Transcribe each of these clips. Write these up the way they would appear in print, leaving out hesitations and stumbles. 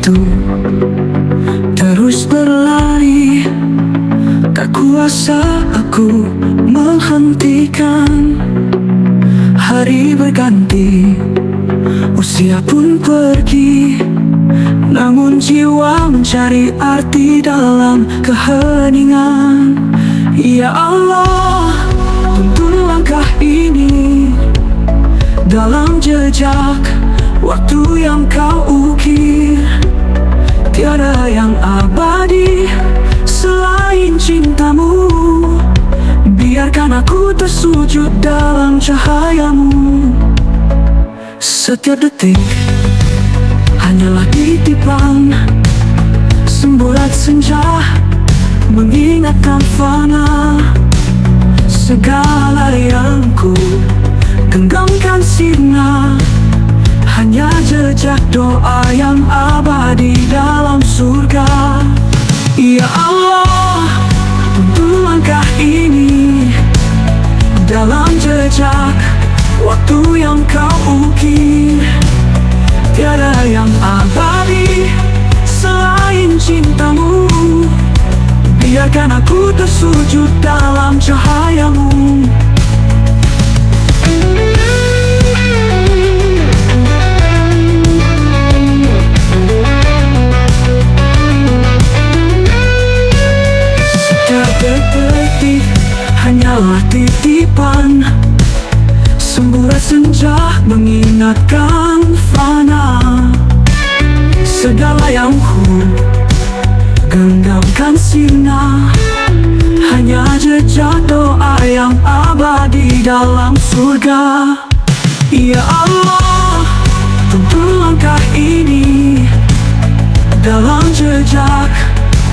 waktu terus berlari, tak kuasa aku menghentikan. Hari berganti, usia pun pergi, namun jiwa mencari arti dalam keheningan. Ya Allah, tuntun langkah ini dalam jejak waktu yang kau ukir. Tiada yang abadi selain cintamu. Biarkan aku tersujud dalam cahayamu. Setiap detik hanyalah titipan semburat senja mengingatkan fana. Segala yang ku genggamkan sirna, hanya jejak doa yang abadi dalam surga. Ya Allah, tuntun langkah ini dalam jejak waktu yang kau ukir. Tiada yang abadi selain cintamu. Biarkan aku tersujud dalam cahayamu. Setiap detik hanyalah titipan semburat senja mengingatkan fana. Segala yang ku genggamkan sirna, hanya jejak doa yang abadi dalam surga. Ya Allah, tuntun langkah ini dalam jejak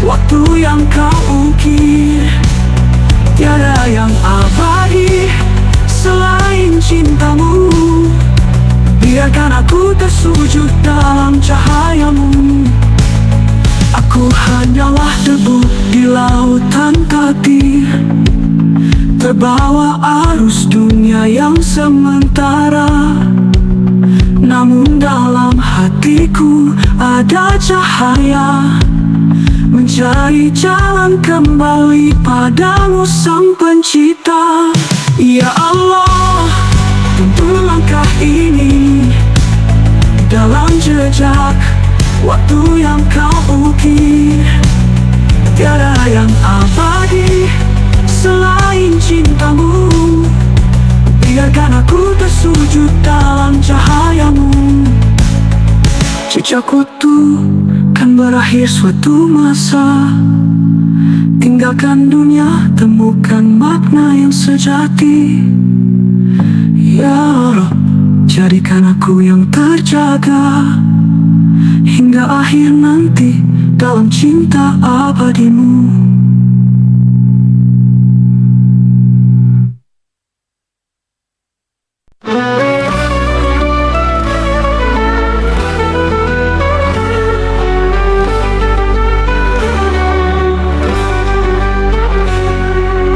waktu yang kau ukir. Tiada yang abadi selain cintamu. Biarkan aku tersujud dalam cahayamu. Aku hanyalah debu di lautan takdir, terbawa arus dunia yang sementara. Namun dalam hatiku ada cahaya, mencari jalan kembali padamu sang pencipta. Ya Allah, tuntun langkah ini dalam jejak waktu yang kau ukir. Tiada yang abadi selain cintamu. Biarkan aku tersujud dalam cahayamu. Jejak waktu kan berakhir suatu masa. Tinggalkan dunia, temukan makna yang sejati. Ya Rabb, jadikan aku yang terjaga hingga akhir nanti dalam cinta abadimu.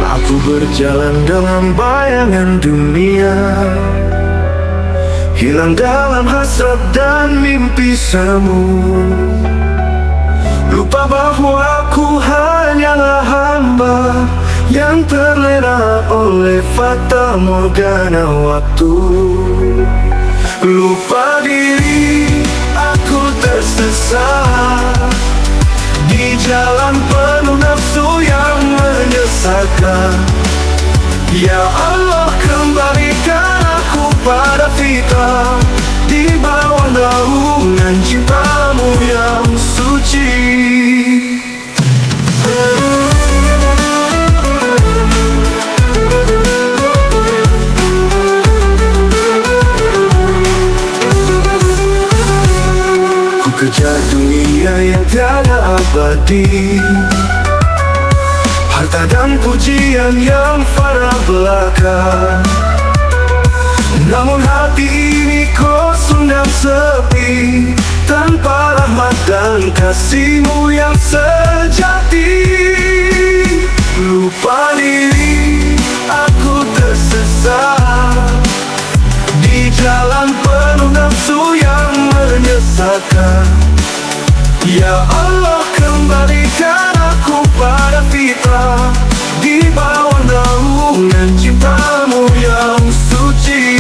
Aku berjalan dalam bayangan dunia, hilang dalam hasrat dan mimpi semu. Lupa bahwa aku hanyalah hamba yang terlena oleh fata morgana waktu. Lupa diri, aku tersesat di jalan penuh nafsu yang menyesatkan. Ya Allah, kembalikan aku pada fitrah di bawah naungan cintamu yang suci. Ku kejar dunia yang tiada abadi, harta dan pujian yang fana belaka. Namun hati ini kosong dan sepi, tanpa rahmat dan kasih-Mu yang sejati. Lupa diri, aku tersesat di jalan penuh nafsu yang menyesatkan. Ya Allah, kembalikan aku pada fitrah, di bawah naungan cintamu yang suci.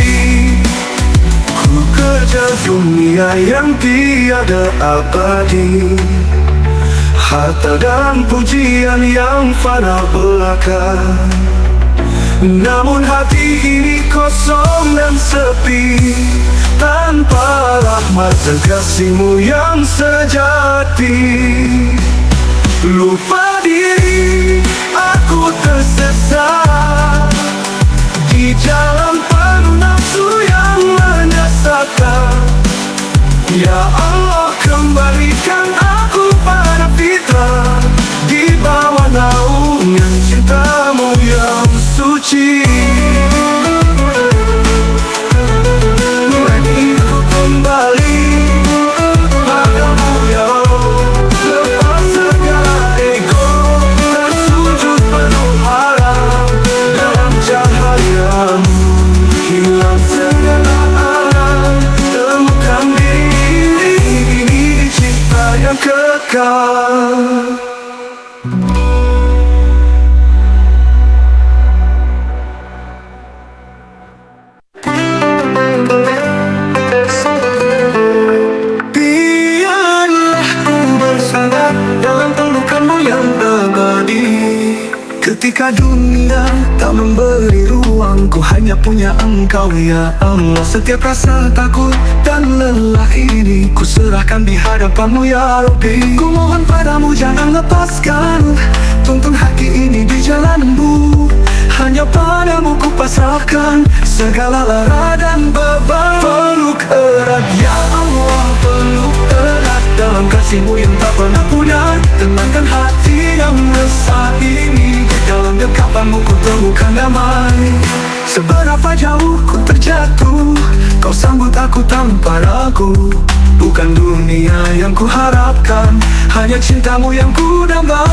Ku kejar dunia yang tiada abadi, harta dan pujian yang fana belaka. Namun hati ini kosong dan sepi, tanpa rahmat dan kasih-Mu yang sejati. Lupa diri, aku tersesat di jalan penuh nafsu yang menyesakan. Ya Allah, kembalikan aku pada fitrah, di bawah naungan cintamu yang suci. Ku kembali padamu ya Allah, lepas segala ego, tersujud penuh harap dalam cahayamu. Hilang segala alam, temukan diri ini di cinta yang kekal. Ketika dunia tak memberi ruang, ku hanya punya Engkau ya Allah. Setiap rasa takut dan lelah ini ku serahkan di hadapan-Mu ya Rabbi. Ku mohon padamu jangan lepaskan, tuntun hati ini di jalan-Mu. Hanya padamu ku pasrahkan segala lara dan beban. Peluk erat ya Allah, peluk erat dalam kasih-Mu yang tak pernah pudar. Tenangkan hati yang resah ini, dalam dekapan-Mu ku temukan damai. Seberapa jauh ku terjatuh, Kau sambut aku tanpa ragu. Bukan dunia yang ku harapkan, hanya cinta-Mu yang ku damba.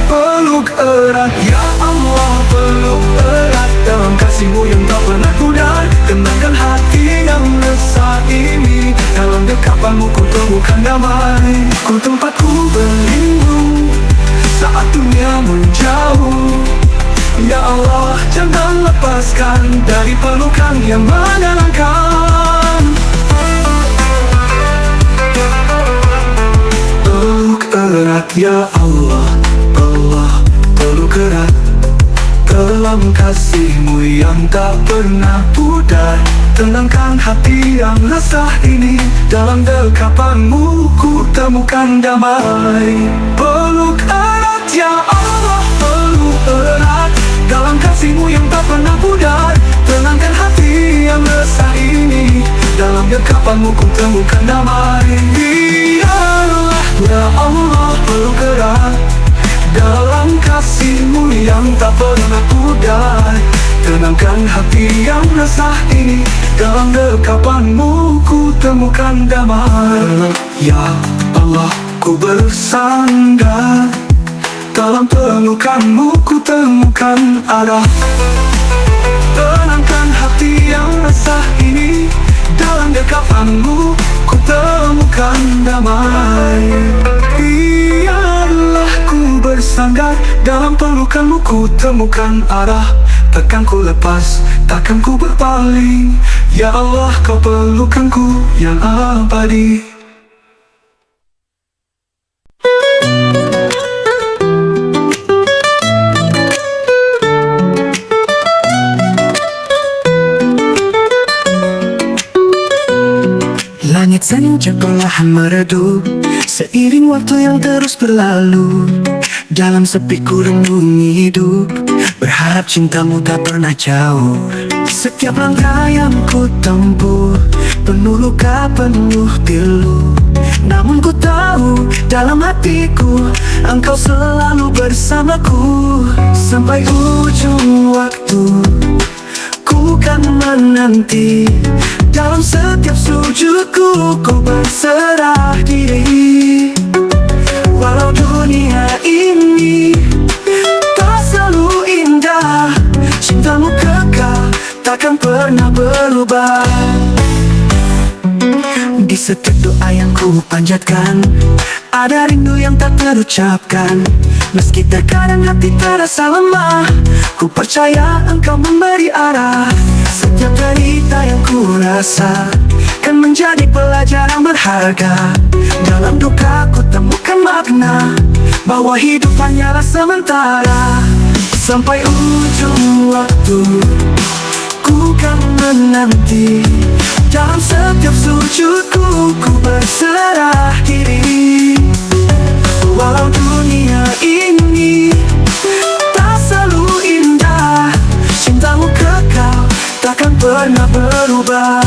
Peluk erat ya Allah, peluk erat dalam kasih-Mu yang tak pernah pudar. Tenangkan hati yang resah ini, dalam dekapan-Mu ku temukan damai. Ku tempatku berlindung saat dunia menjauh. Ya Allah, jangan lepaskan dari pelukan yang menenangkan. Peluk erat ya Allah, Allah, peluk erat dalam kasih-Mu yang tak pernah pudar. Tenangkan hati yang resah ini, dalam dekapan-Mu ku temukan damai. Peluk erat ya Allah, peluk erat dalam kasih-Mu yang tak pernah pudar. Tenangkan hati yang resah ini, dalam dekapan-Mu ku temukan damai. Biarlah ya Allah, peluk erat dalam kasih-Mu yang tak pernah pudar. Tenangkan hati yang resah ini, dalam dekapan-Mu ku temukan damai. Ya Allah, ku bersandar dalam pelukan-Mu ku temukan arah. Tenangkan hati yang resah ini, dalam dekapan-Mu ku temukan damai. Biarlah ku bersandar dalam pelukan-Mu ku temukan arah. Takkan ku lepas, takkan ku berpaling. Ya Allah, Kau pelukanku yang abadi. Langit senja perlahan meredup, seiring waktu yang terus berlalu. Dalam sepi ku renungi hidup, berharap cinta-Mu tak pernah jauh. Setiap langkah yang ku tempuh penuh luka, penuh pilu. Namun ku tahu dalam hatiku Engkau selalu bersamaku. Sampai ujung waktu ku kan menanti. Dalam setiap sujudku ku berserah diri. Walau dunia ini tak selalu indah, cinta-Mu kekal, takkan pernah berubah. Di setiap doa yang ku panjatkan. Ada rindu yang tak terucapkan, meski terkadang hati terasa lemah. Ku percaya engkau memberi arah. Setiap derita yang ku rasa kan menjadi pelajaran berharga. Dalam duka ku temukan makna bahwa hidup hanyalah sementara. Sampai ujung waktu ku kan menanti. Dalam setiap sujudku ku berserah diri. Walau dunia ini tak selalu indah, cintamu kekal takkan pernah berubah.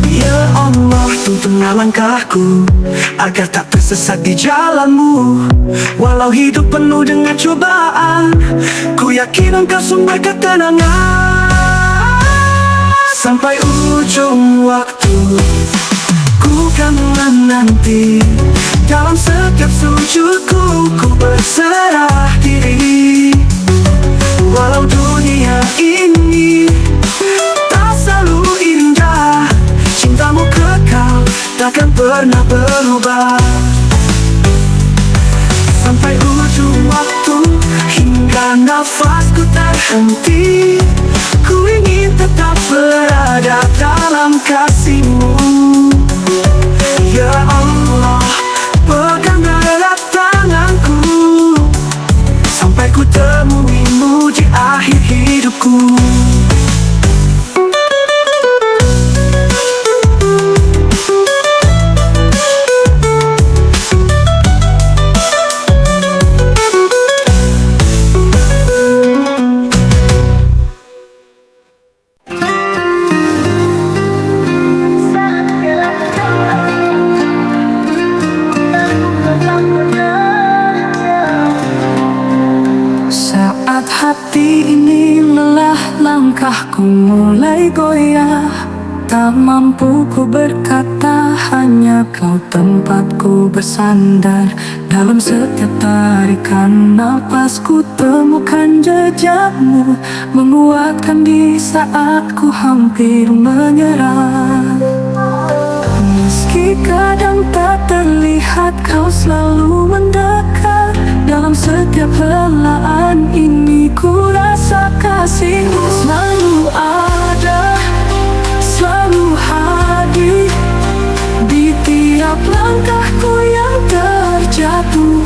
Ya Allah, tuntunlah langkahku agar tak tersesat di jalanmu. Walau hidup penuh dengan cobaan, ku yakin engkau sumber ketenangan. Sampai ujung waktu ku kan menanti. Dalam setiap sujudku ku berserah diri. Walau dunia ini tak selalu indah, cintamu kekal takkan pernah berubah. Sampai ujung waktu hingga nafasku terhenti, ku ingin tetap berada dalam kasih-Mu. Ya Allah, pegang erat tanganku sampai ku temui-Mu di akhir hidupku. Hati ini lelah, langkahku mulai goyah. Tak mampu ku berkata, hanya Kau tempatku bersandar. Dalam setiap tarikan nafasku temukan jejak-Mu, menguatkan di saat ku hampir menyerah. Meski kadang tak terlihat, Kau selalu mendekat. Dalam setiap helaan ini ku rasa kasih-Mu selalu ada, selalu hadir di tiap langkahku yang terjatuh.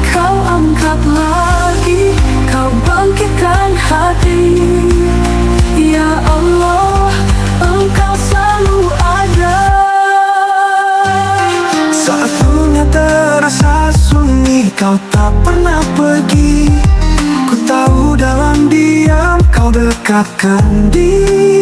Kau angkat lagi, Kau bangkitkan hati. Ya Allah, Engkau selalu ada. Saat dunia terasa sunyi, Kau tak pernah pergi. Ku tahu dalam diam Kau dekatkan diri.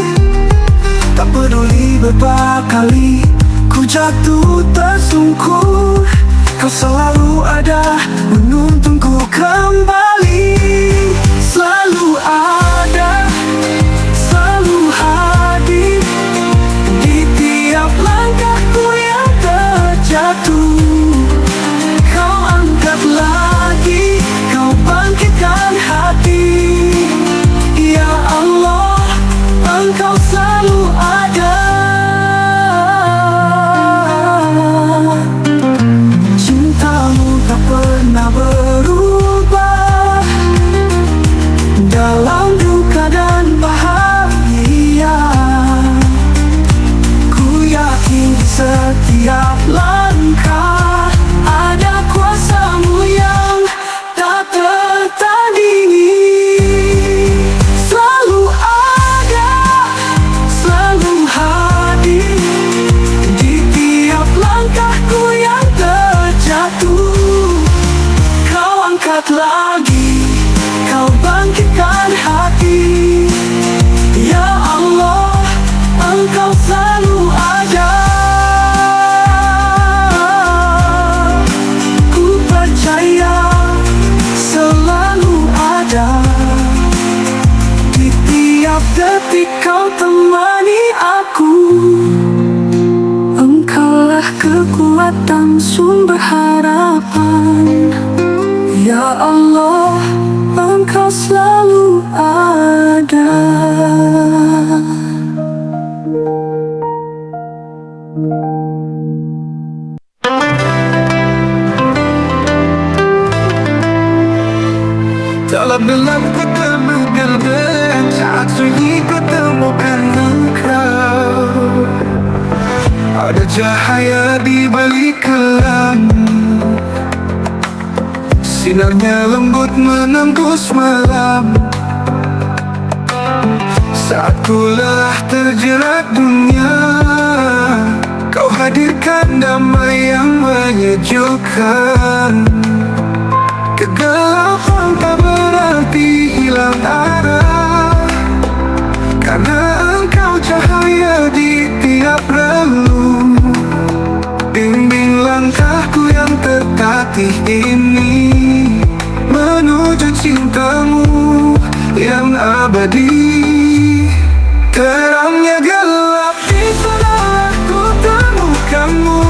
Tak peduli berapa kali ku jatuh tersungkur, Kau selalu ada menuntunku kembali. Selalu ada, selalu hadir di tiap langkahku yang terjatuh. Kau angkat lagi, Kau bangkitkan hati. Ya Allah, Engkau selalu ada. Cinta-Mu tak pernah berubah. Dalam duka dan bahagia, ku yakin di setiap langkah ada kuasa-Mu yang tak tertandingi. Selalu ada, selalu hadir di tiap langkahku yang terjatuh. Kau angkat lagi, Kau bangkitkan hati. Ya Allah, Engkau selalu ada. Ku percaya selalu ada. Di tiap detik Kau temani aku. Engkaulah kekuatan sumber harapan. Ya Allah, Engkau selalu ada. Malam gelap ku temukan dan saat sunyi ku temukan engkau. Ada cahaya di balik kelam, sinarnya lembut menembus malam. Saat ku lelah terjerat dunia, kau hadirkan damai yang menyejukkan. Kegelapan tak berarti hilang arah, karena engkau cahaya di tiap relung. Bimbing langkahku yang tertatih ini menuju cintamu yang abadi. Terangnya gelap di sana ku temukanmu,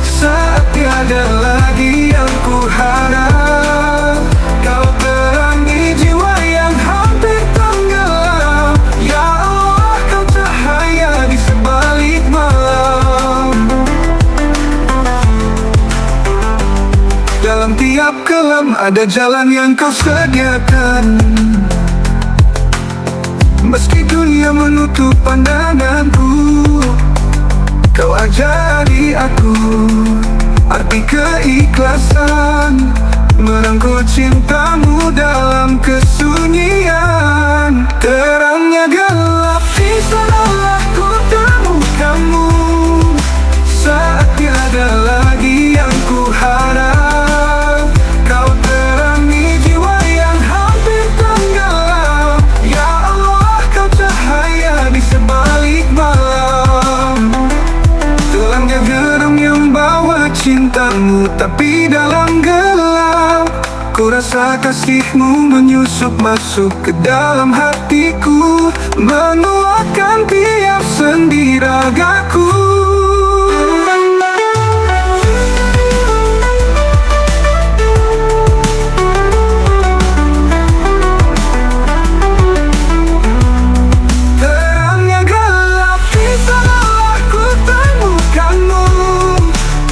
saat tiada lagi yang ku harap. Kau terangi jiwa yang hampir tenggelam. Ya Allah, kau cahaya di sebalik malam. Dalam tiap kelam ada jalan yang kau sediakan. Meski dunia menutup pandanganku, kau ajari aku arti keikhlasan, merangkul cintamu dalam kesunyian. Terangnya gelap di sana ku temukanmu, saat tiada lagi yang ku harap. Kau terangi jiwa yang hampir tenggelam. Ya Allah, kau cahaya di sebalik malam. Terangnya geram yang bawa cintamu, tapi dalam gelap ku rasa kasihmu menyusup masuk ke dalam hatiku, menguatkan tiap sendi ragaku. Terangnya gelap di sana ku temukanmu,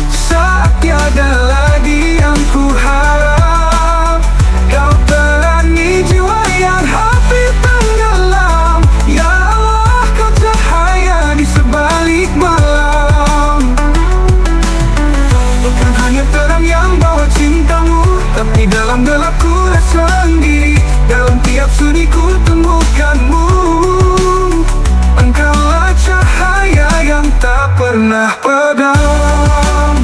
saat tiada lagi yang ku harap. Kau terangi jiwa yang hampir tenggelam. Ya Allah, kau cahaya di sebalik malam. Bukan hanya terang yang bawa cintamu, tapi dalam gelap ku rasa sendiri. Dalam tiap sunyi ku temukanmu. Engkaulah cahaya yang tak pernah padam.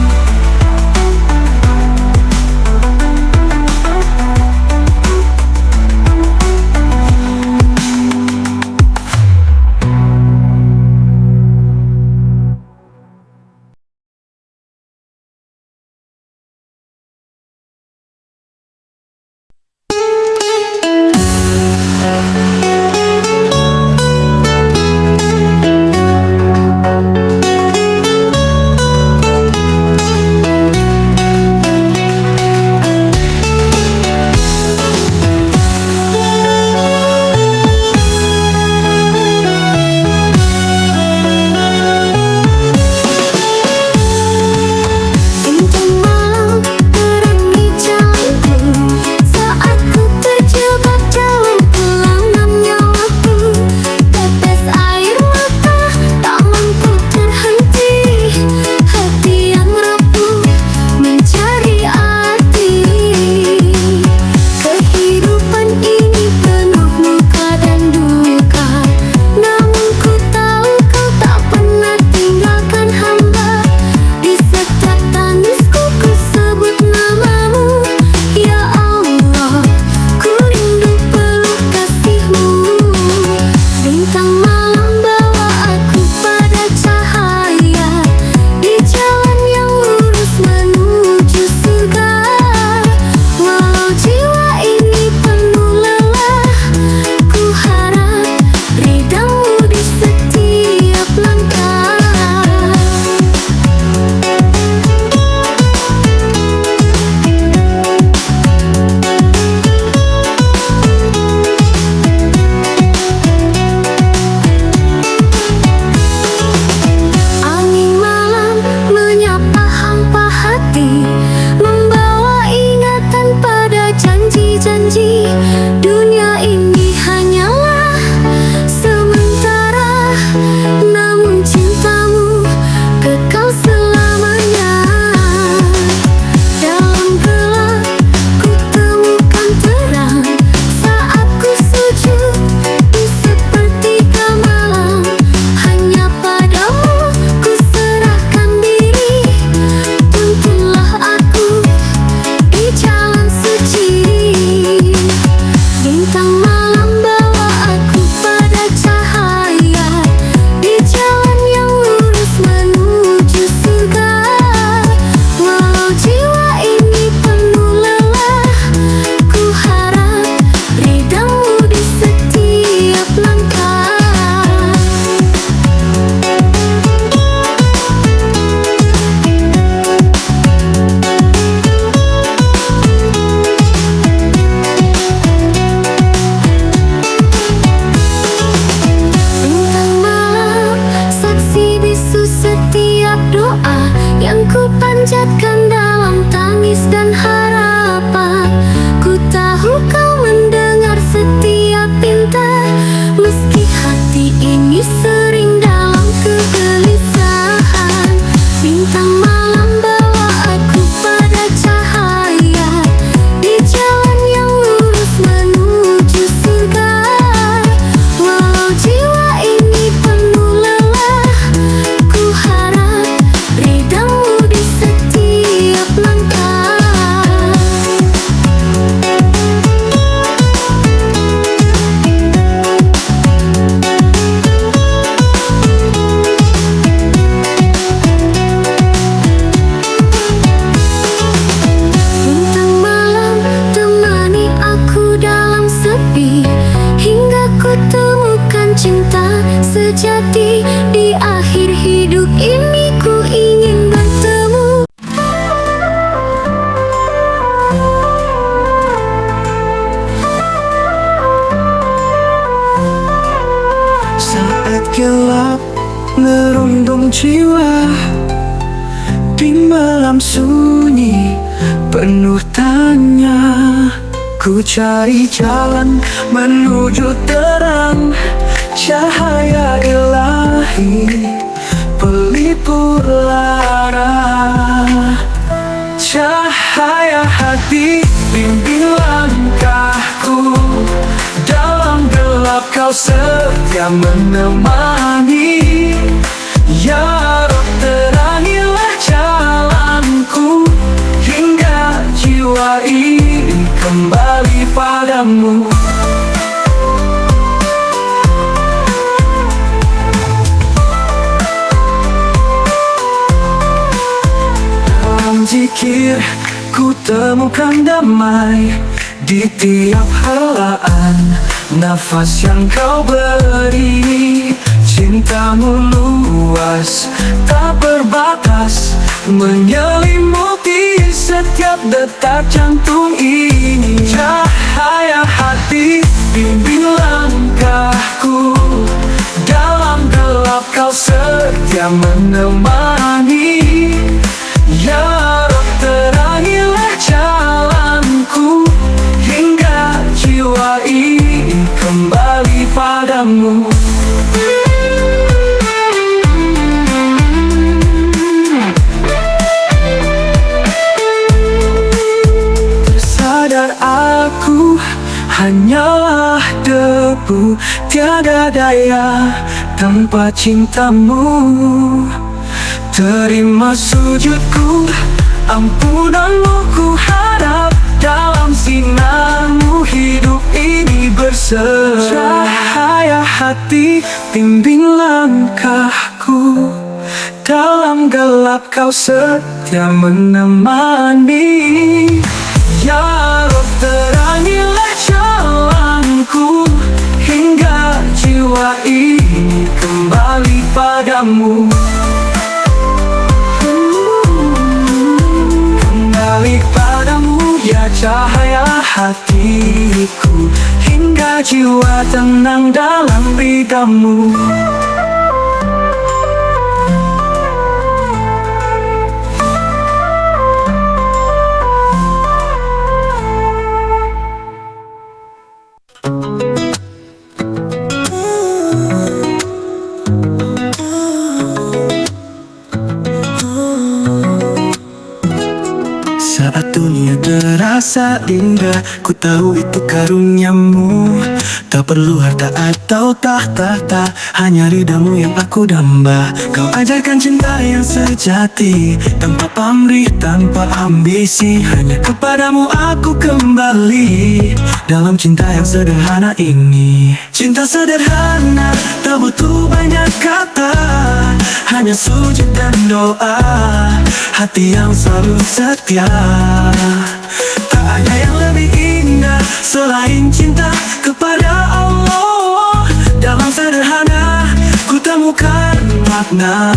gelap merundung jiwa. Di malam sunyi penuh tanya, ku cari jalan menuju terang. Cahaya ilahi pelipur lara, cahaya hati bimbing langkahku. Dalam gelap kau setia menemani. Ya Rob, terangilah jalanku, hingga jiwa ini kembali padamu. Zikir, ku temukan damai di tiap helaan nafas yang kau beri. Cintamu luas, tak berbatas, menyelimuti setiap detak jantung ini. Cahaya hati bimbing langkahku, dalam gelap kau setia menemani. Ya Rob, terangilah jalanku, hingga jiwa ini kembali padamu. Tersadar aku hanyalah debu, tiada daya tanpa cintamu. Terima sujudku, ampunanmu ku harap. Dalam sinarmu hidup ini berseri. Cahaya hati bimbing langkahku, dalam gelap kau setia menemani. Ya Rob, terangilah jalanku, hingga jiwa ini kembali padamu. Kembali padamu ya cahaya hatiku, hingga jiwa tenang dalam ridamu. Saat dunia terasa indah, ku tahu itu karuniamu. Tak perlu harta atau tahta, hanya ridamu yang aku damba. Kau ajarkan cinta yang sejati, tanpa pamrih, tanpa ambisi. Hanya kepadamu aku kembali, dalam cinta yang sederhana ini. Cinta sederhana, tak butuh banyak kata, hanya sujud dan doa, hati yang selalu setia. Tak ada yang lebih indah selain cinta kepada Allah. Dalam sederhana ku temukan makna.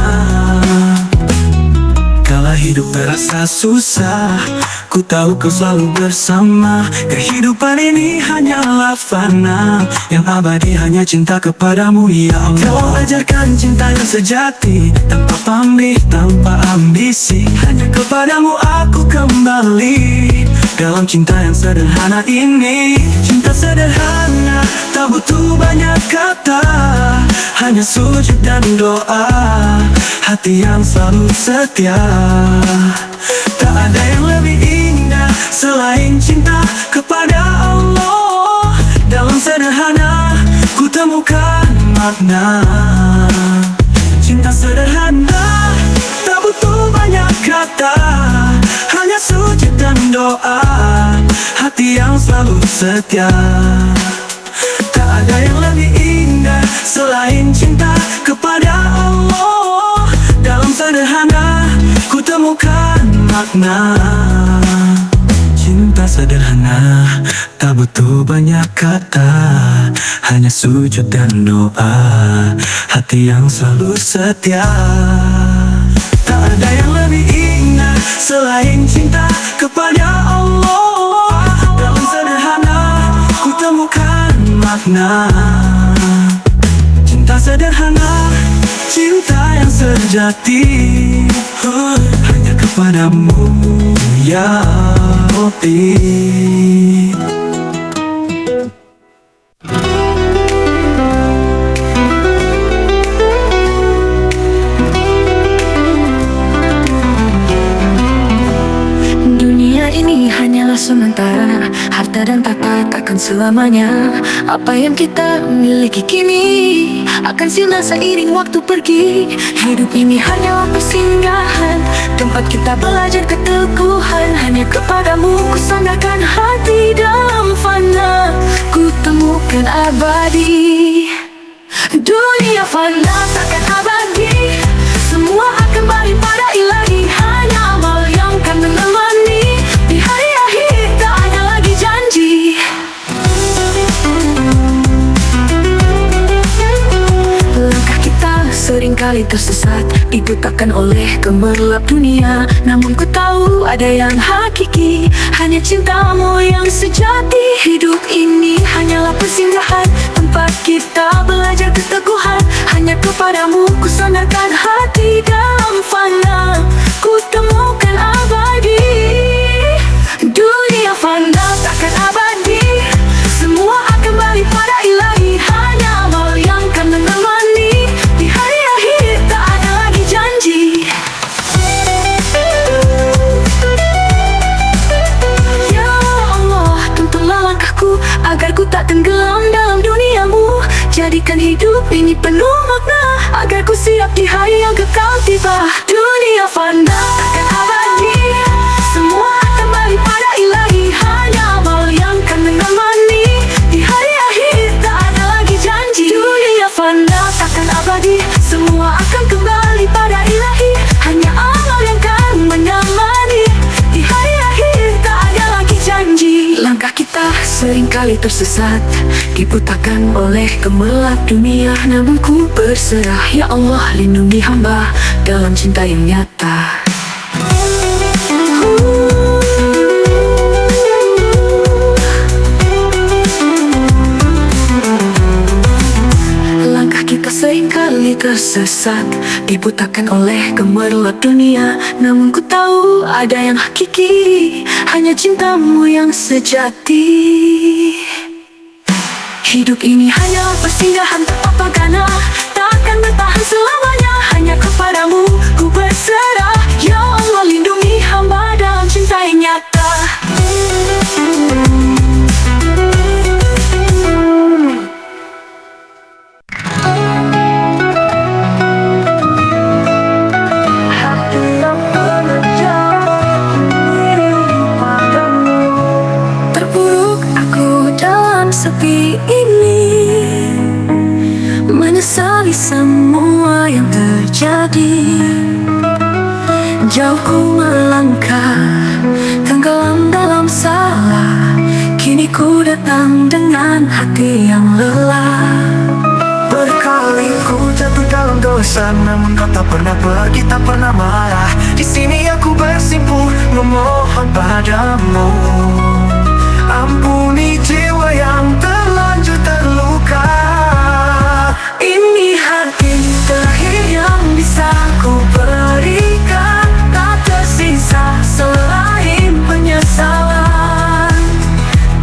Kala hidup terasa susah, ku tahu kau selalu bersama. Kehidupan ini hanyalah fana, yang abadi hanya cinta kepadamu ya Allah. Kau ajarkan cinta yang sejati, tanpa pamrih, tanpa ambisi. Hanya kepadamu aku kembali, dalam cinta yang sederhana ini. Cinta sederhana, tak butuh banyak kata, hanya sujud dan doa, hati yang selalu setia. Tak ada yang lebih indah selain cinta kepada Allah. Dalam sederhana ku temukan makna. Cinta sederhana, tak butuh banyak kata, hanya sujud dan doa, hati yang selalu setia. Tak ada yang lebih indah selain cinta kepada Allah. Dalam sederhana ku temukan makna. Cinta sederhana, tak butuh banyak kata, hanya sujud dan doa, hati yang selalu setia. Tak ada yang lebih indah selain cinta kepada Allah. Dalam sederhana ku temukan makna. Cinta sederhana, sejati, hanya kepadamu ya Rabbi. Dunia ini hanyalah sementara, harta dan tahta takkan selamanya. Apa yang kita miliki kini akan sirna seiring waktu pergi. Hidup ini hanyalah persinggahan, tempat kita belajar keteguhan. Hanya kepadamu ku sandarkan hati dalam fana, ku temukan abadi. Dunia fana takkan abadi, semua akan balik pada ilahi. Hanya amal yang kan menemani, di hari akhir tak ada lagi janji. Langkah kita seringkali tersesat, dibutakan oleh gemerlap dunia. Namun ku tahu ada yang hakiki, hanya cintamu yang sejati. Hidup ini hanyalah persinggahan, tempat kita belajar keteguhan. Hanya kepadamu ku sandarkan hati dalam fana, ku temukan abadi. Dunia fana takkan abadi, semua akan balik pada ilahi. Hanya amal yang kan menemani, di hari akhir tak ada lagi janji. Ya Allah, tuntunlah langkahku agar ku tak tenggelam dalam duniamu. Jadikan hidup ini penuh makna, agar ku siap di hari yang kekal tiba. Dunia fana takkan abadi, semua akan balik pada ilahi. Hanya amal yang kan menemani, di hari akhir tak ada lagi janji. Dunia fana takkan abadi, semua akan kembali pada ilahi. Hanya amal yang kan menemani, di hari akhir tak ada lagi janji. Langkah kita seringkali tersesat, dibutakan oleh gemerlap dunia. Namun ku berserah, ya Allah lindungi hamba dalam cinta yang nyata. Langkah kita seringkali tersesat, dibutakan oleh gemerlap dunia. Namun ku tahu ada yang hakiki, hanya cintamu yang sejati. Hidup ini hanyalah persinggahan, apa gana takkan bertahan selamanya. Hanya kepadamu ku berserah, ya Allah lindungi hamba dalam cinta yang nyata. Hati yang pengejar dirimu padamu, terpuruk aku dalam sepi ini, menyesali semua yang terjadi. Jauh ku melangkah, tenggelam dalam salah. Kini ku datang dengan hati yang lelah. Berkali ku jatuh dalam dosa, namun kau tak pernah pergi, tak pernah marah. Di sini aku bersimpuh, memohon padamu. Ampuni jiwa yang terlanjur terluka. Ini hati terakhir yang bisa ku berikan, tak tersisa selain penyesalan.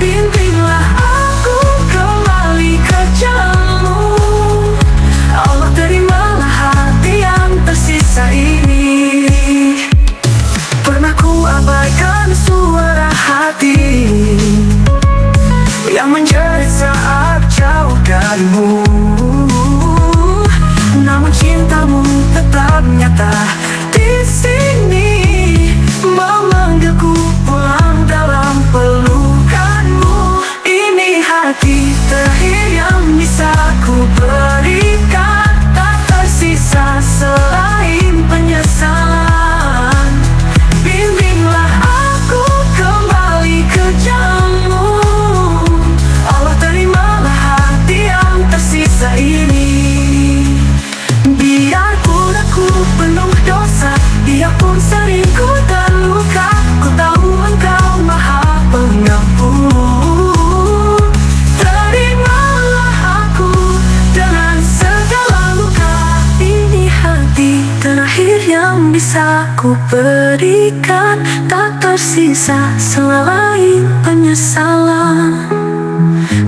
Bimbinglah aku kembali ke jalanmu, Allah terimalah hati yang tersisa ini. Pernah ku abaikan suara hati berikan, tak tersisa selain penyesalan.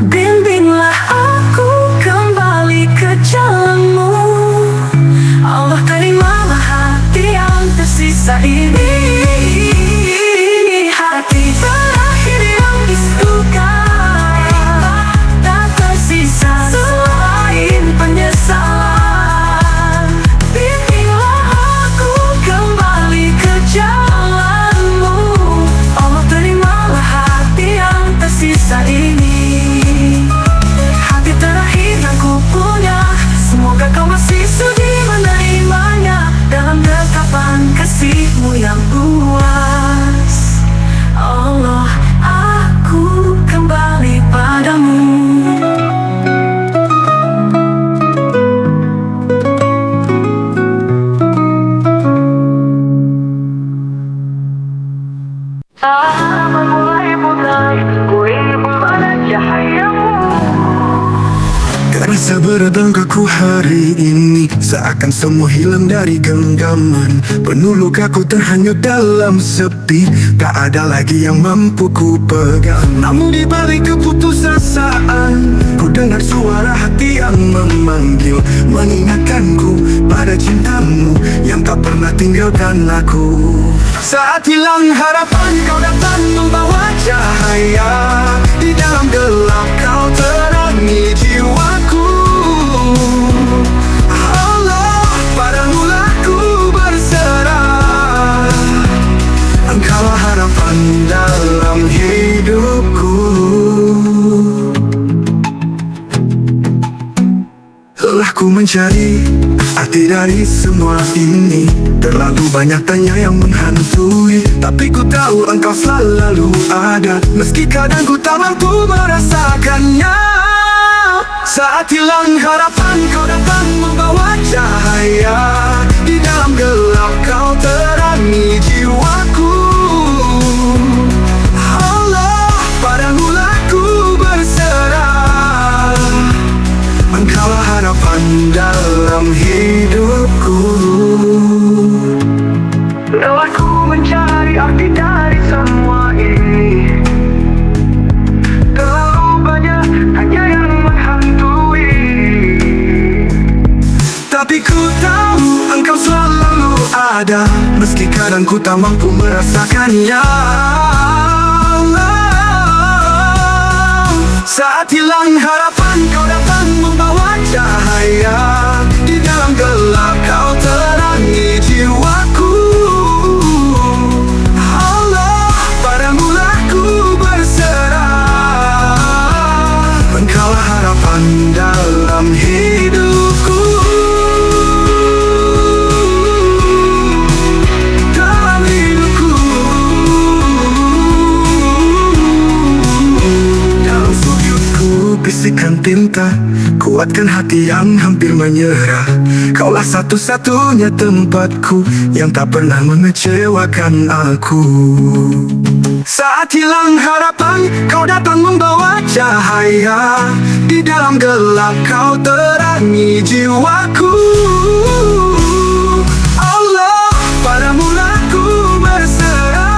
Bimbinglah aku kembali ke jalanmu, Allah terimalah hati yang tersisa ini. Hati terakhir yang disukai, tak tersisa selain penyesalan. Bimbinglah aku kembali ke jalanmu, Allah terimalah hati yang tersisa ini. Hati terakhir yang ku punya, semoga kau masih sudi menerimanya dalam dekapan kasih-Mu yang luas. Allah, aku kembali padamu. Terasa berat langkahku hari ini, seakan semua hilang dari genggaman. Penuh lukaku terhanyut dalam sepi, tak ada lagi yang mampu ku pegang. Namun di balik keputusasaan, ku dengar suara hati yang memanggil, mengingatkanku pada cintamu yang tak pernah tinggalkan aku. Saat hilang harapan, kau datang membawa cahaya. Di dalam gelap kau terangi jiwaku. Allah, padamu-lah ku berserah. Engkaulah harapan dalam hidupku. Lelah ku mencari arti dari semua ini, terlalu banyak tanya yang menghantui, tapi ku tahu engkau selalu ada, meski kadang ku tak mampu merasakannya. Saat hilang harapan, kau datang membawa cahaya. Di dalam gelap kau terangi jiwaku. Allah, padamu-lah ku berserah. Engkaulah harapan dalam hidupku. Lelah ku mencari arti dari semua ini, terlalu banyak tanya yang menghantui, tapi ku tahu engkau selalu ada, meski kadang ku tak mampu merasakannya. Saat hilang harapan, kau datang membawa cahaya. Di dalam gelap kau terangi jiwaku. Allah, padamu-lah ku berserah. Engkaulah harapan dalam hidupku. Dalam hidupku. Dalam sujudku bisikan tinta, kuatkan hati yang hampir menyerah. Kaulah satu-satunya tempatku yang tak pernah mengecewakan aku. Saat hilang harapan, kau datang membawa cahaya. Di dalam gelap kau terangi jiwaku. Allah, padamu-lah ku berserah.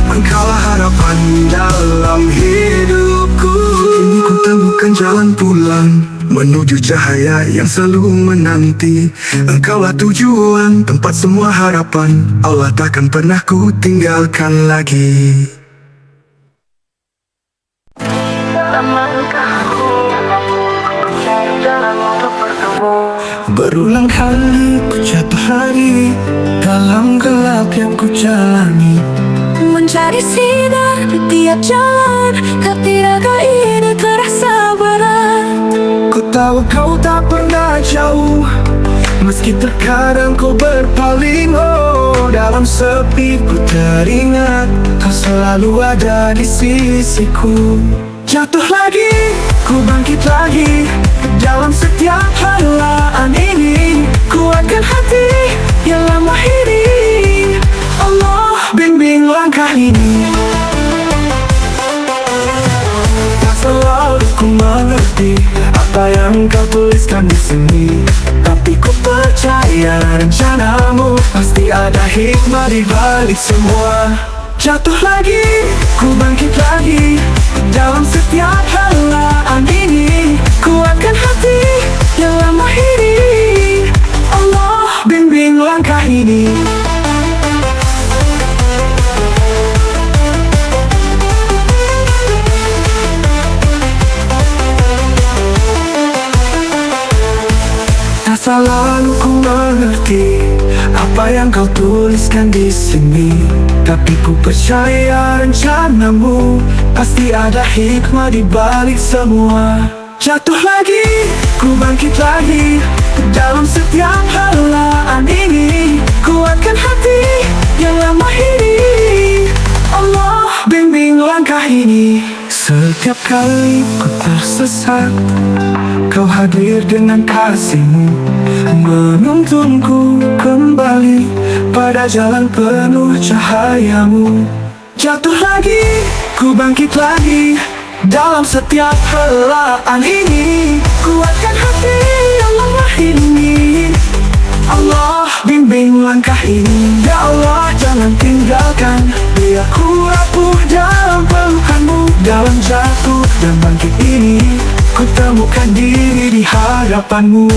Engkaulah harapan dalam hidupku. Kini ku temukan jalan pulang menuju cahaya yang selalu menanti. Engkaulah tujuan, tempat semua harapan. Allah takkan pernah ku tinggalkan lagi. Berulang kali ku jatuh lagi dalam gelap yang ku jalani, Mencari sinar di tiap jalan, tapi raga ini terasa berat. ku tahu kau tak pernah jauh, meski terkadang ku berpaling. Oh, dalam sepi ku teringat kau selalu ada di sisiku. Jatuh lagi, ku bangkit lagi. Dalam setiap halaan ini, kuatkan hati yang lemah ini. Allah, bimbing langkah ini. Tak selalu ku mengerti apa yang kau tuliskan di sini, tapi ku percaya rencanamu, pasti ada hikmah di balik semua. Jatuh lagi, ku bangkit lagi, dalam setiap helaan ini. Kuatkan hati yang lemah ini, Allah bimbing langkah ini. Selalu ku mengerti apa yang kau tuliskan di sini, tapi ku percaya rencanamu, pasti ada hikmah di balik semua. Jatuh lagi, ku bangkit lagi, dalam setiap helaan ini. Kuatkan hati yang lemah ini, Allah bimbing langkah ini. Setiap kali ku tersesat, kau hadir dengan kasih-Mu, menuntunku kembali pada jalan penuh cahaya-Mu. Jatuh lagi, ku bangkit lagi, dalam setiap helaan ini. Kuatkan hati yang lemah ini, Allah bimbing langkah ini. Ya Allah, jangan tinggalkan, biar ku rapuh dalam pelukan-Mu. Dalam jatuh dan bangkit ini, ku temukan diri di hadapan-Mu.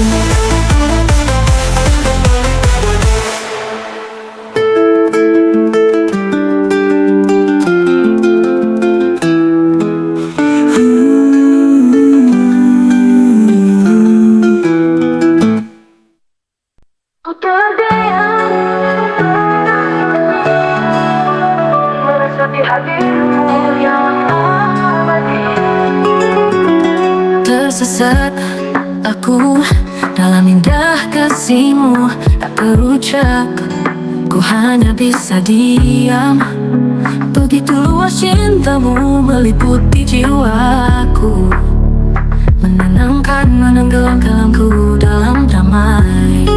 Tersesat aku dalam indah kasih-Mu, tak terucap, ku hanya bisa diam. Begitu luas cinta-Mu meliputi jiwaku, menenangkan, menenggelamkanku dalam damai.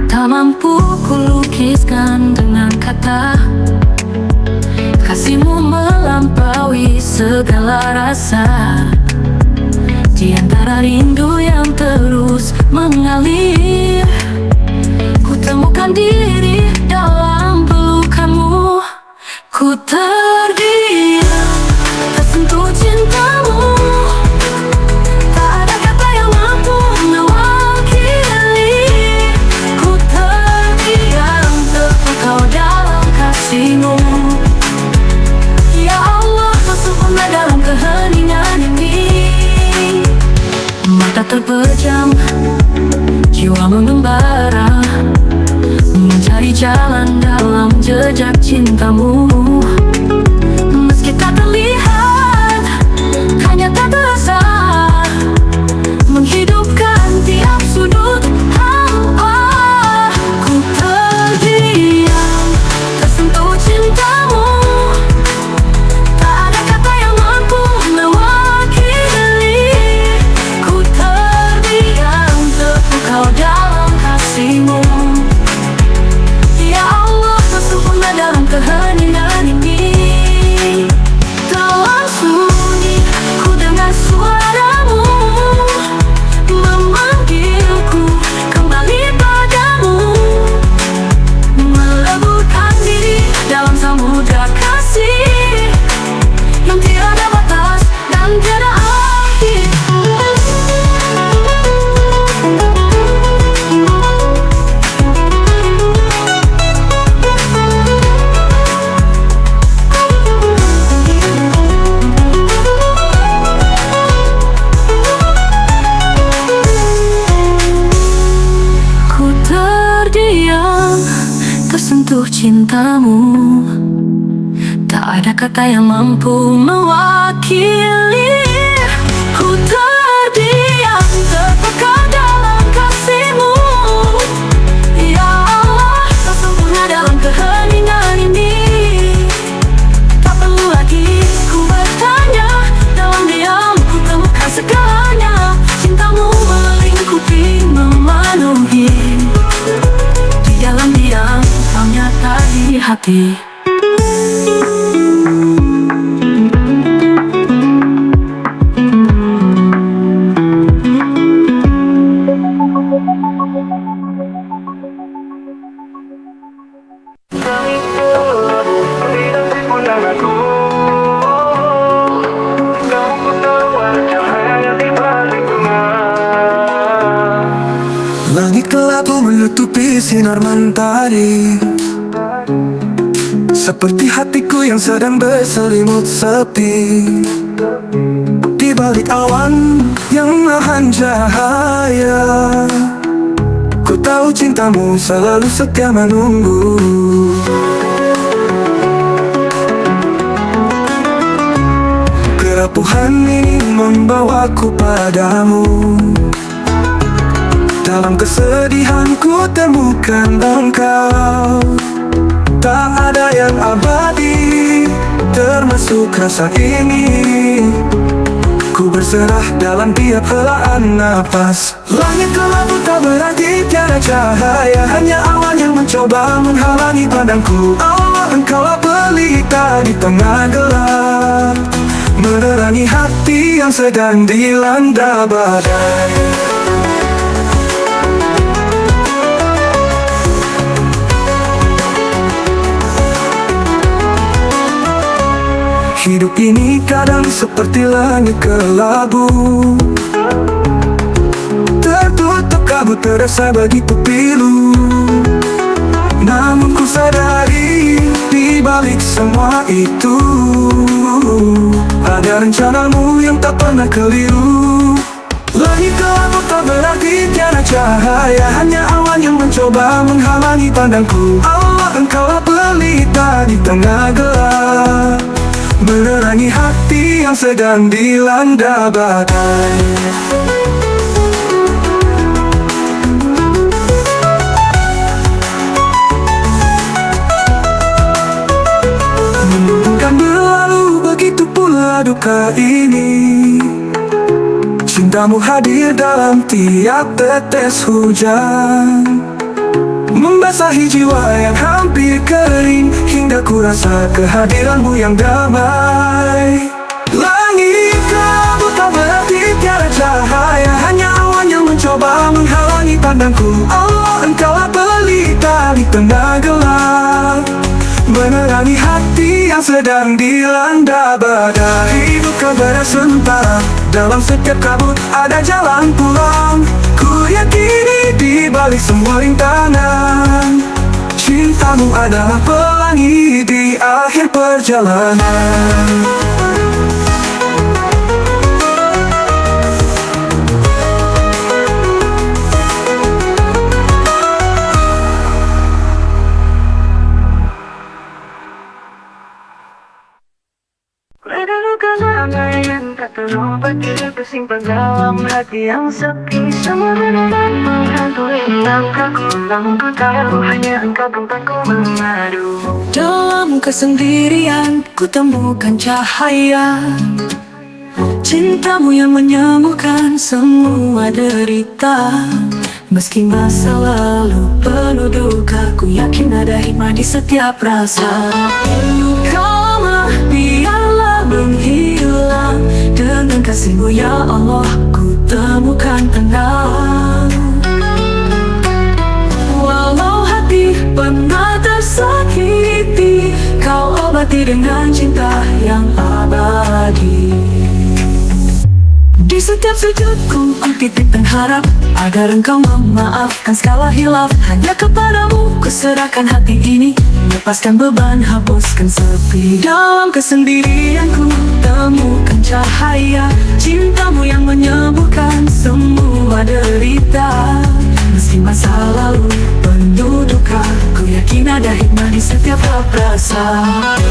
Tak mampu ku lukiskan dengan kata, kasih-Mu melampaui segala rasa. Di antara rindu yang terus mengalir, ku temukan diri dalam pelukan-Mu. Ku terdiam, tersentuh cinta-Mu, tak ada kata yang mampu mewakili. Ku terdiam, terpukau dalam kasih-Mu. Ya Allah, Kau sempurna dalam keheningan ini. Mata terpejam, jiwa mengembara, mencari jalan dalam jejak cinta-Mu. Meski tak terlihat, hanya tak terasa, menghidupkan tiap sudut hampa. Ku terdiam, tersentuh cinta-Mu, tak ada kata yang mampu mewakili. Ku terdiam, terpukau dalam kasih-Mu. Ya Allah, Kau sempurna dalam keheningan ini. Dalam sunyi, ku dengar suara-Mu memanggilku kembali padamu, meleburkan diri dalam samudra kasih yang tiada batas dan tiada akhir. Ku terdiam, tersentuh cinta-Mu, tak ada kata yang mampu mewakili. Ku terdiam, terpekau dalam kasih-Mu. Ya Allah, Kau sempurna dalam keheningan ini. Tak perlu lagi ku bertanya, dalam diam ku temukan segalanya. Cinta-Mu melingkupi, memenuhi, di dalam diam Kau nyata di hati. seperti sinar mentari, seperti hatiku yang sedang berselimut sepi. Di balik awan yang menahan cahaya, ku tahu cintamu selalu setia menunggu. Kerapuhan ini membawaku padamu. Dalam kesedihan ku temukan engkau. Tak ada yang abadi, termasuk rasa ini. Ku berserah dalam tiap helaan napas. Langit kelabu tak berarti tiada cahaya, hanya awan yang mencoba menghalangi pandangku. Allah, engkaulah pelita di tengah gelap, menerangi hati yang sedang dilanda badai. Hidup ini kadang seperti langit kelabu, tertutup kabut terasa begitu pilu. Namun ku sadari di balik semua itu ada rencanamu yang tak pernah keliru. Langit kelabu tak berarti tiada cahaya, hanya awan yang mencoba menghalangi pandangku. Allah, engkaulah pelita di tengah gelap, menerangi hati yang sedang dilanda badai. Bukan berlalu, begitu pula duka ini. Cintamu hadir dalam tiap tetes hujan, membasahi jiwa yang hampir kering, hingga ku rasa kehadiranmu yang damai. Langit kelabu tak berarti tiada cahaya, hanya awan yang mencoba menghalangi pandangku. Allah, engkaulah pelita di tengah gelap, menerangi hati yang sedang dilanda badai. Hidup berada sementara, dalam setiap kabut ada jalan pulang. Ku yakini di balik semua rintangan, cintamu adalah pelangi di akhir perjalanan. Yang tak terobati tersimpan dalam hati yang sepi. Semua benar menghantui langkahku, namun ku tahu hanya engkau tempatku mengadu. Dalam kesendirian ku temukan cahaya, cintamu yang menyembuhkan semua derita. Meski masa lalu penuh duka, ku yakin ada hikmah di setiap rasa. Luka biarlah menghilang, dengan kasih-Mu ya Allah ku temukan tenang. Walau hati pernah tersakiti, Kau obati dengan cinta yang abadi. Di setiap sujudku ku titipkan harap, agar Engkau memaafkan segala hilaf. Hanya kepadamu ku serahkan hati ini, lepaskan beban, hapuskan sepi. Dalam kesendirianku temukan cahaya, cintamu yang menyembuhkan semua derita. Meski masa lalu penuh duka, ku yakin ada hikmah di setiap rasa.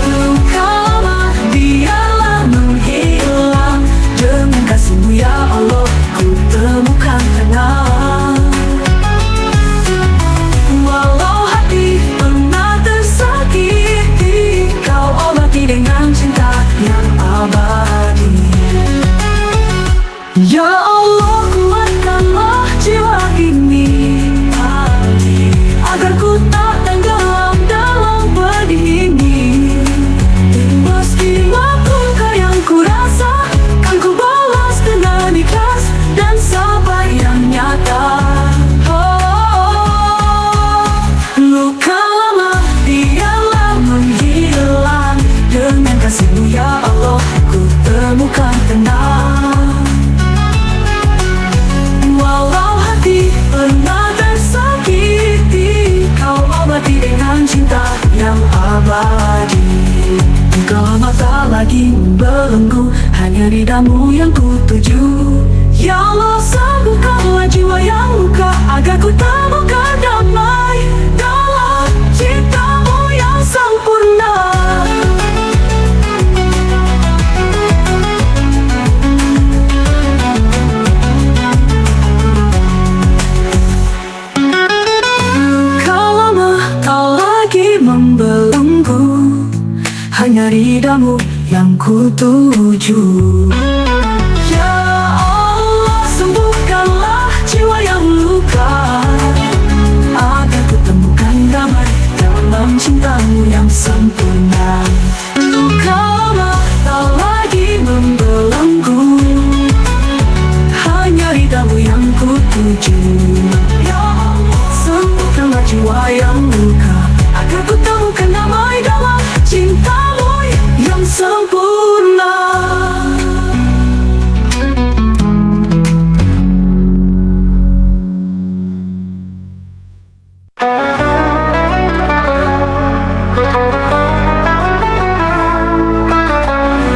Luka lama biarlah menghilang, dengan kasih-Mu ya Allah ku temukan tenang. Walau hati pernah tersakiti, Kau obati dengan cinta yang abadi. Ya Allah, kuatkanlah jiwa ini, agar ku tak tenggelam dalam pedih ini. Meski luka yang ku rasa, kan ku balas dengan ikhlas dan sabar yang nyata. Luka lama biarlah menghilang, dengan kasih-Mu ya Allah ku temukan tenang. Walau hati pernah tersakiti, lagi membelenggu, hanya ridamu yang ku tuju. Ya Allah, sembuhkanlah jiwa yang luka, agar ku temukan damai dalam cintamu yang sempurna. Membelenggu, hanya ridamu yang ku tuju. Ya Allah, sembuhkanlah jiwa yang luka, agar ku temukan damai dalam cintamu yang sempurna. Luka lama tak lagi membelenggu, hanya ridamu yang ku tuju. Ya Allah, sembuhkanlah jiwa yang luka, agar ku temukan damai dalam cintamu yang sempurna.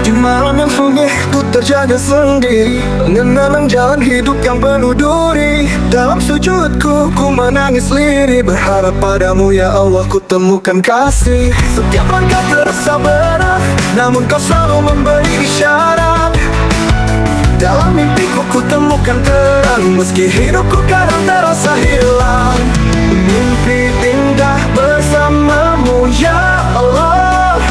Di malam yang sunyi, ku terjaga sendiri, mengenang jalan hidup yang penuh duri. Dalam sujudku, ku menangis lirih, berharap padamu ya Allah ku temukan kasih. Setiap langkah terasa berat, namun kau selalu memberi isyarat. Dalam mimpiku ku temukan terang, meski hidupku kadang terasa hilang. Mimpi indah bersamamu ya Allah,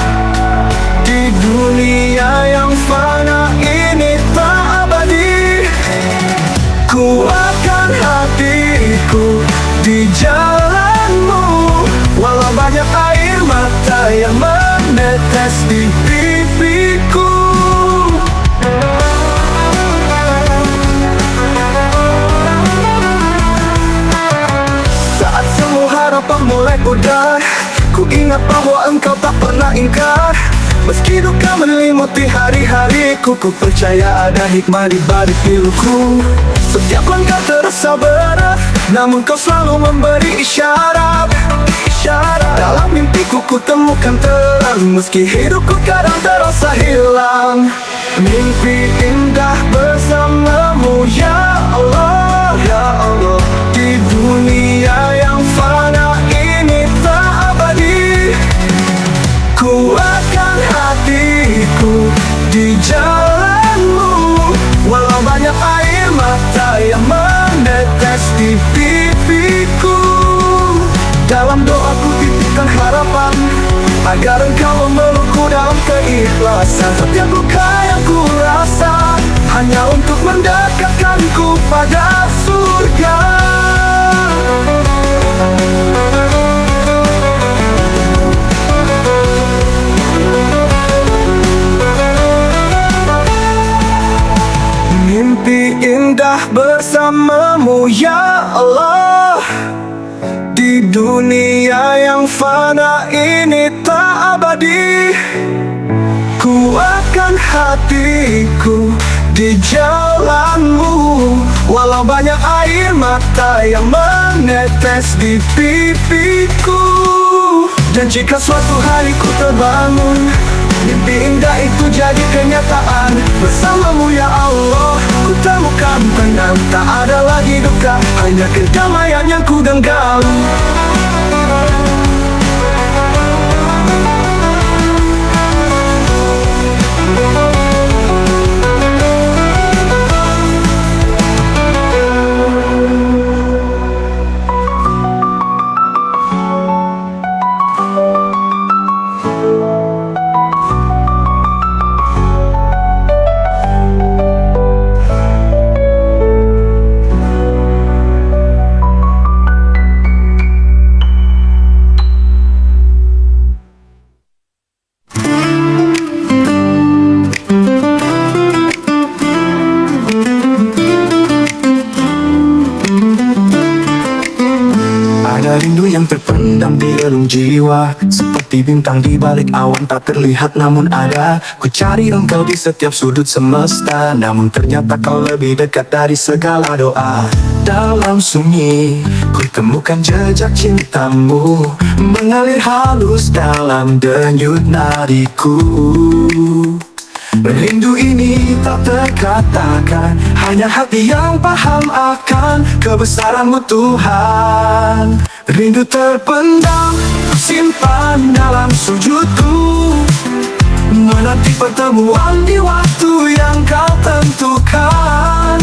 di dunia yang fana ini tak abadi. Kuatkan hatiku di jalanmu, walau banyak air mata yang menetes di pipiku. Saat semua harapan mulai pudar, ku ingat bahwa engkau tak pernah ingkar. Meski duka menyelimuti hari-hariku, ku percaya ada hikmah di balik piluku. Setiap langkah terasa berat, namun kau selalu memberi isyarat. Dalam mimpiku ku temukan terang, meski hidupku kadang terasa hilang. Mimpi indah bersamamu ya Allah, ya Allah, di dunia yang fana ini tak abadi. Kuatkan hatiku di jalanmu, walau banyak air mata yang menetes di pipiku. Dalam doaku titipkan harapan, agar engkau memelukku dalam keikhlasan. Setiap luka yang ku rasa, hanya untuk mendekatkanku pada surga. Mimpi indah bersamamu ya Allah, di dunia yang fana ini tak abadi. Kuatkan hatiku di jalanmu, walau banyak air mata yang menetes di pipiku. Dan jika suatu hari ku terbangun, mimpi indah itu jadi kenyataan. Bersamamu ya Allah, ku temukan tenang, tak ada lagi duka, hanya kedamaian yang ku genggam. Ada rindu yang terpendam di relung jiwa, seperti bintang di balik awan tak terlihat namun ada. Ku cari engkau di setiap sudut semesta, namun ternyata kau lebih dekat dari segala doa. dalam sunyi, ku temukan jejak cintamu mengalir halus dalam denyut nadiku. Rindu ini tak terkatakan, hanya hati yang paham akan kebesaranmu Tuhan. Rindu terpendam, ku simpan dalam sujudku, menanti pertemuan di waktu yang kau tentukan.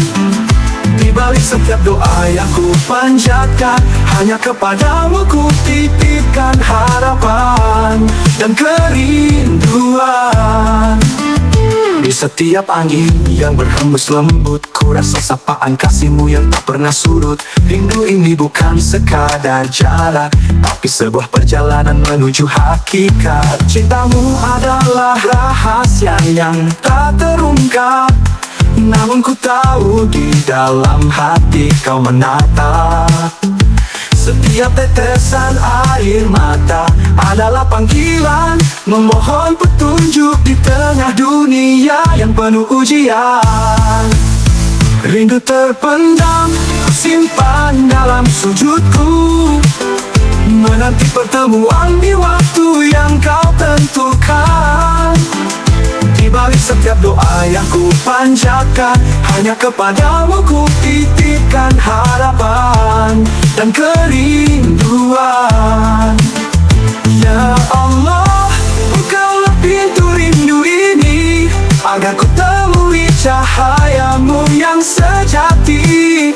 Di balik setiap doa yang ku panjatkan, hanya kepadamu ku titipkan harapan dan kerinduan. Di setiap angin yang berhembus lembut, ku rasa sapaan kasihmu yang tak pernah surut. Rindu ini bukan sekadar jarak, tapi sebuah perjalanan menuju hakikat. Cintamu adalah rahasia yang tak terungkap, namun ku tahu di dalam hati kau menatap. Setiap tetesan air mata adalah panggilan, memohon petunjuk di tengah dunia yang penuh ujian. Rindu terpendam, ku simpan dalam sujudku, menanti pertemuan di waktu yang kau tentukan. Di balik setiap doa yang ku panjatkan, hanya kepadamu ku titipkan harapan dan kerinduan. Ya Allah, Engkaulah pintu rindu ini, agar ku temui cahayamu yang sejati.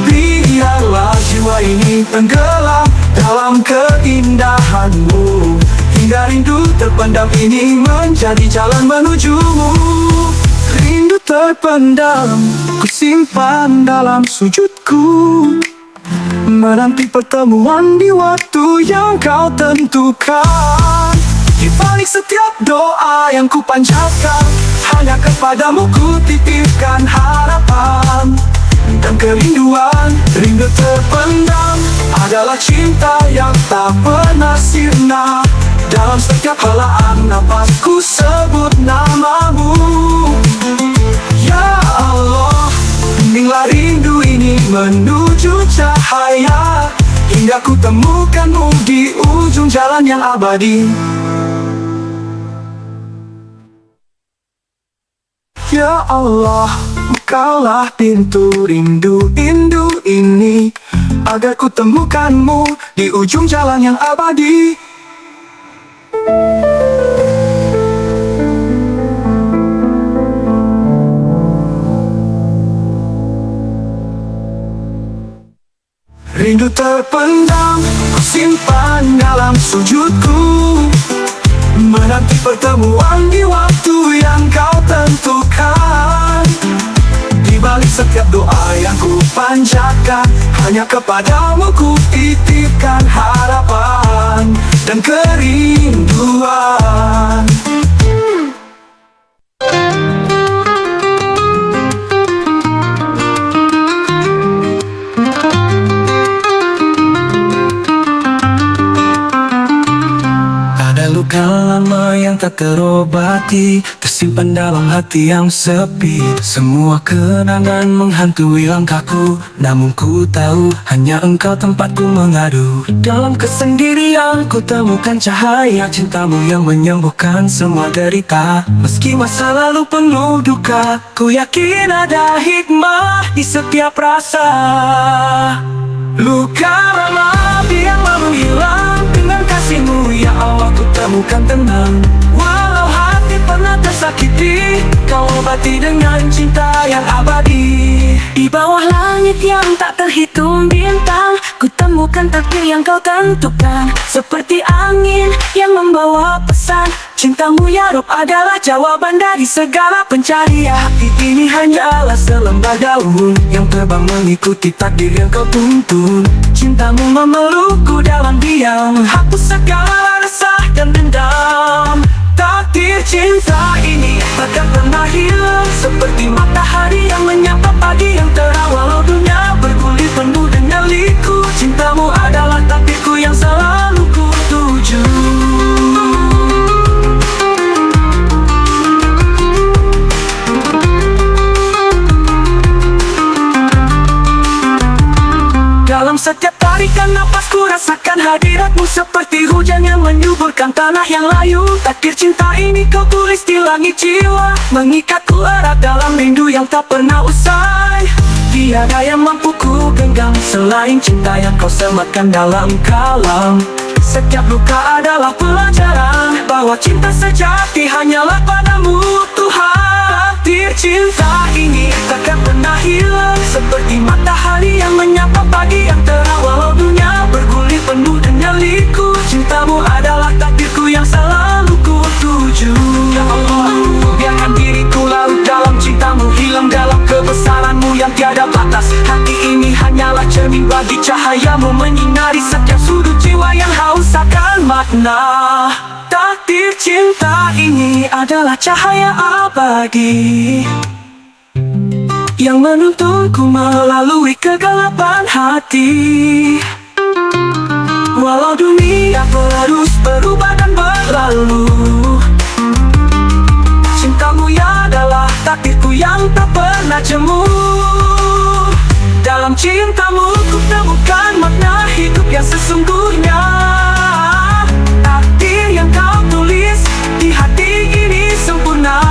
Biarlah jiwa ini tenggelam dalam keindahanmu, hingga rindu terpendam ini menjadi jalan menujumu. Rindu terpendam, ku simpan dalam sujudku, menanti pertemuan di waktu yang kau tentukan. Di balik setiap doa yang ku panjatkan, hanya kepadamu ku titipkan harapan dan kerinduan. Rindu terpendam adalah cinta yang tak pernah sirna, dalam setiap helaan napasku sebut namamu. Ya Allah, bimbinglah rindu ini menuju cahaya, hingga ku temukanmu di ujung jalan yang abadi. Ya Allah, bukalah pintu rindu ini, agar ku temukanmu di ujung jalan yang abadi. Rindu terpendam, ku simpan dalam sujudku, menanti pertemuan di waktu yang kau tentukan. Di balik setiap doa yang ku panjatkan, hanya kepadamu ku titipkan harapan dan kerinduan. Luka lama yang tak terobati, tersimpan dalam hati yang sepi. Semua kenangan menghantui langkahku, namun ku tahu hanya engkau tempatku mengadu. Dalam kesendirian ku temukan cahaya cintamu yang menyembuhkan semua derita. Meski masa lalu penuh duka, ku yakin ada hikmah di setiap rasa. Luka lama biar lalu hilang, dengan kasihmu ya Allah ku temukan tenang. Walau hati pernah tersakiti, kau obati dengan cinta yang abadi. Di bawah langit yang tak terhitung bintang, ku temukan takdir yang kau tentukan. Seperti angin yang membawa pesan, cintamu ya Rob adalah jawaban dari segala pencarian. Hati ini hanyalah selembar daun yang terbang mengikuti takdir yang kau tuntun. Cintamu memelukku dalam diam, menghapus segala resah dan dendam. Takdir cinta ini takkan pernah hilang, seperti matahari yang menyapa pagi yang terang. Walau dunia bergulir penuh dengan liku, cintamu adalah takdirku yang selalu ku tuju. seperti hujan yang menyuburkan tanah yang layu. Takdir cinta ini kau tulis di langit jiwa, mengikatku erat dalam rindu yang tak pernah usai. Tiada yang mampu ku genggam selain cinta yang kau sematkan dalam kalam. Setiap luka adalah pelajaran bahwa cinta sejati hanyalah padamu Tuhan. Takdir cinta ini takkan pernah hilang, seperti matahari yang menyapa pagi yang terang. Walau dunia bergulir penuh dengan liku, cintamu adalah takdirku yang selalu ku tuju. Ya Allah, biarkan diriku larut dalam cintamu, hilang dalam kebesaranmu yang tiada batas. Hati ini hanyalah cermin bagi cahayamu, menyinari setiap sudut jiwa yang haus akan makna. Takdir cinta ini adalah cahaya abadi yang menuntunku melalui kegelapan hati. Walau dunia terus berubah dan berlalu, cintamu ya adalah takdirku yang tak pernah jemu. Dalam cintamu ku temukan makna hidup yang sesungguhnya. Takdir yang kau tulis di hati ini sempurna,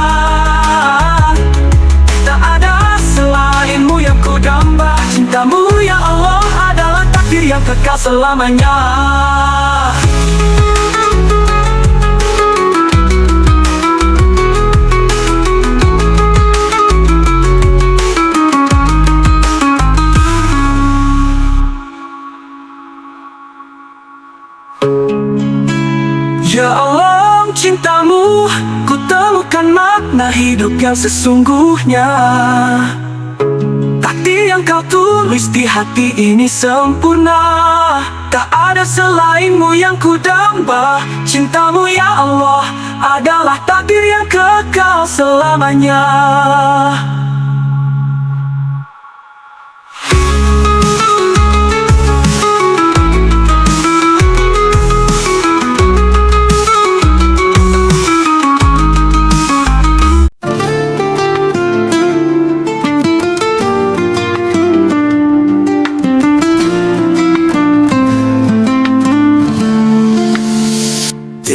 tak ada selainmu yang ku damba. Cintamu ya Allah adalah takdir yang kekal selamanya. Ya Allah, cintamu, ku temukan makna hidup yang sesungguhnya. Takdir yang kau tulis di hati ini sempurna, tak ada selainmu yang ku damba. Cintamu ya Allah adalah takdir yang kekal selamanya.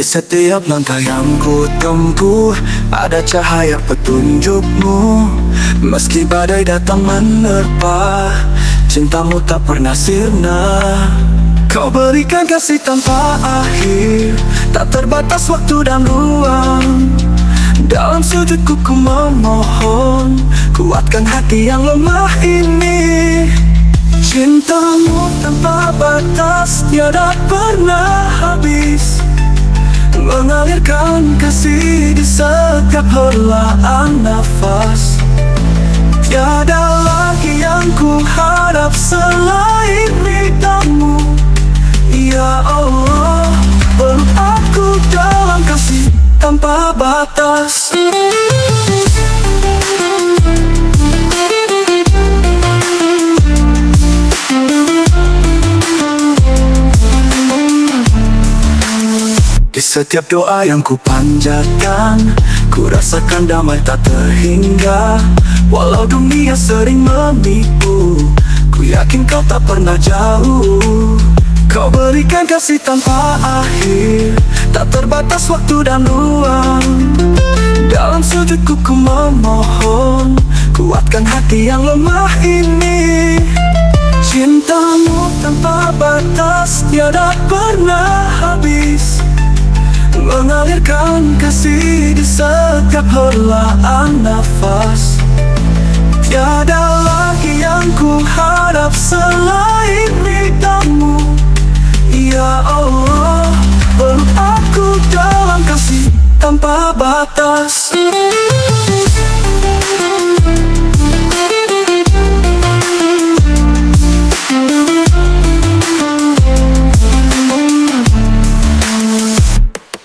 Di setiap langkah yang ku tempuh ada cahaya petunjukmu. Meski badai datang menerpa, cintamu tak pernah sirna. Kau berikan kasih tanpa akhir, tak terbatas waktu dan ruang. Dalam sujudku ku memohon, kuatkan hati yang lemah ini. Cintamu tanpa batas tiada pernah habis, mengalirkan kasih di setiap helaan nafas. Tiada lagi yang ku harap selain ridhamu. Ya Allah, peluk aku dalam kasih tanpa batas. Di setiap doa yang ku panjatkan, ku rasakan damai tak terhingga. Walau dunia sering menipu, ku yakin kau tak pernah jauh. Kau berikan kasih tanpa akhir, tak terbatas waktu dan ruang. Dalam sujudku ku memohon, kuatkan hati yang lemah ini. Cintamu tanpa batas tiada pernah habis, mengalirkan kasih di setiap helaan nafas. Tiada lagi yang ku harap selain ridhamu. Ya Allah, peluk aku dalam kasih tanpa batas.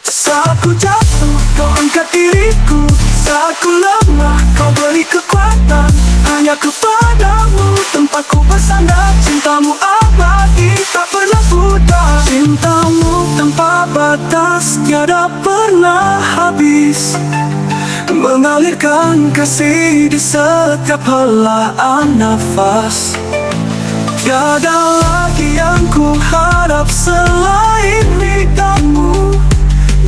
Saat ku jatuh, kau angkat diriku. Saat ku lemah, kau beri kekuatan. Hanya kepadamu tempatku bersandar. Cintamu abadi, tak pernah pudar. Cintamu tanpa batas, tiada pernah habis, mengalirkan kasih di setiap helaan nafas. Gak ada lagi yang ku harap selain ridhamu.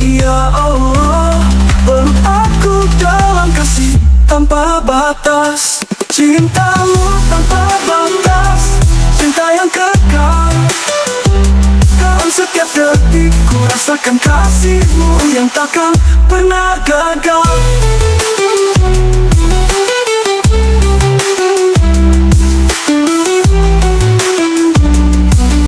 Ya Allah, peluk aku dalam kasih tanpa batas. Cintamu tanpa batas, cinta yang kekal. Dalam setiap detik ku rasakan kasihmu yang takkan pernah gagal.